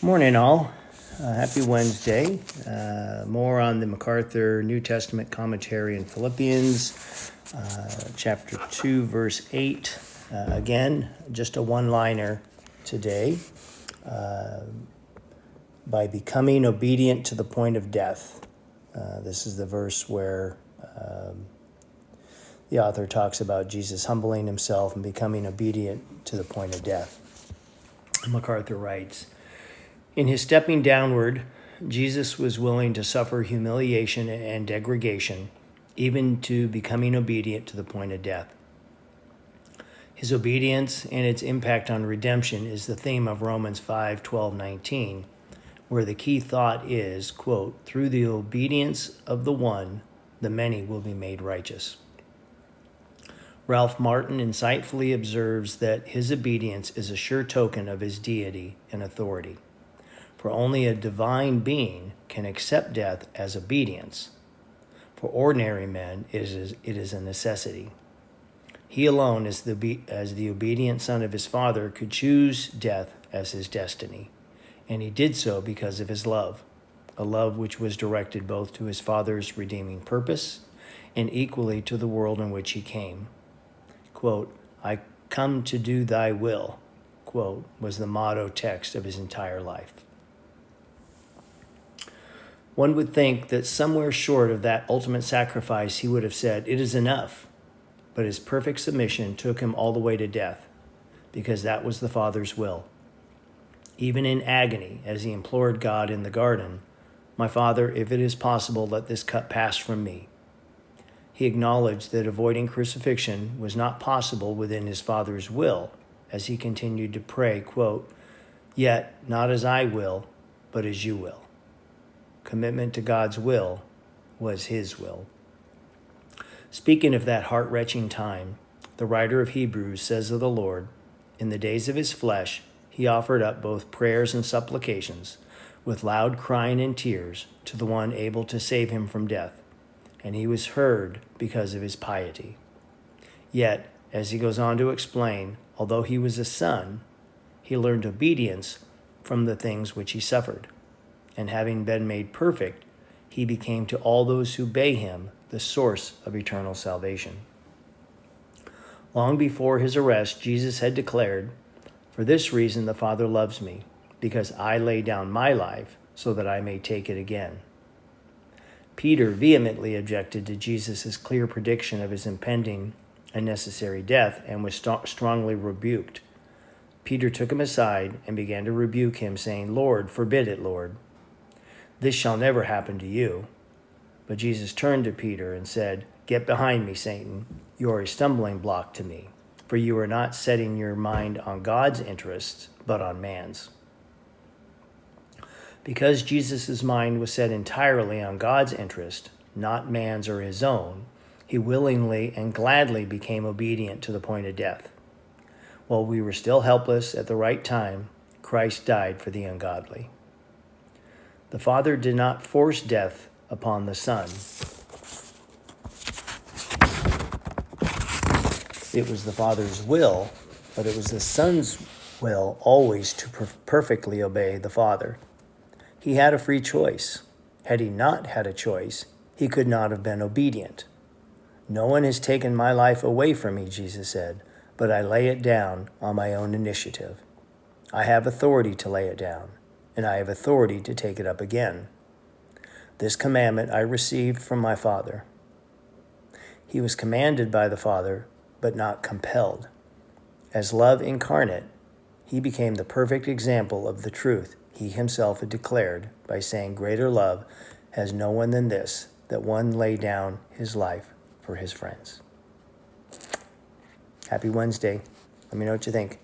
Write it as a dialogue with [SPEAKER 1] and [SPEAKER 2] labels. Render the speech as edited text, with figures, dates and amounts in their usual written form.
[SPEAKER 1] Morning, all. Happy Wednesday. More on the MacArthur New Testament commentary in Philippians, chapter 2, verse 8. Again, just a one-liner today. By becoming obedient to the point of death. This is the verse where the author talks about Jesus humbling himself and becoming obedient to the point of death. MacArthur writes, in his stepping downward, Jesus was willing to suffer humiliation and degradation, even to becoming obedient to the point of death. His obedience and its impact on redemption is the theme of Romans 5:12-19, where the key thought is, quote, through the obedience of the one, the many will be made righteous. Ralph Martin insightfully observes that his obedience is a sure token of his deity and authority. For only a divine being can accept death as obedience. For ordinary men, it is a necessity. He alone, as the obedient son of his Father, could choose death as his destiny. And he did so because of his love, a love which was directed both to his Father's redeeming purpose and equally to the world in which he came. Quote, I come to do thy will, quote, was the motto text of his entire life. One would think that somewhere short of that ultimate sacrifice, he would have said, it is enough. But his perfect submission took him all the way to death, because that was the Father's will. Even in agony, as he implored God in the garden, my Father, if it is possible, let this cup pass from me. He acknowledged that avoiding crucifixion was not possible within his Father's will, as he continued to pray, quote, yet not as I will, but as you will. Commitment to God's will was his will. Speaking of that heart-wrenching time, the writer of Hebrews says of the Lord, in the days of his flesh, he offered up both prayers and supplications, with loud crying and tears, to the one able to save him from death, and he was heard because of his piety. Yet, as he goes on to explain, although he was a son, he learned obedience from the things which he suffered. And having been made perfect, he became to all those who obey him the source of eternal salvation. Long before his arrest, Jesus had declared, for this reason the Father loves me, because I lay down my life so that I may take it again. Peter vehemently objected to Jesus' clear prediction of his impending and necessary death and was strongly rebuked. Peter took him aside and began to rebuke him, saying, Lord, forbid it, Lord. This shall never happen to you. But Jesus turned to Peter and said, get behind me, Satan. You are a stumbling block to me, for you are not setting your mind on God's interests, but on man's. Because Jesus' mind was set entirely on God's interest, not man's or his own, he willingly and gladly became obedient to the point of death. While we were still helpless at the right time, Christ died for the ungodly. The Father did not force death upon the Son. It was the Father's will, but it was the Son's will always to perfectly obey the Father. He had a free choice. Had he not had a choice, he could not have been obedient. No one has taken my life away from me, Jesus said, but I lay it down on my own initiative. I have authority to lay it down, and I have authority to take it up again. This commandment I received from my Father. He was commanded by the Father, but not compelled. As love incarnate, he became the perfect example of the truth he himself had declared by saying, greater love has no one than this, that one lay down his life for his friends. Happy Wednesday. Let me know what you think.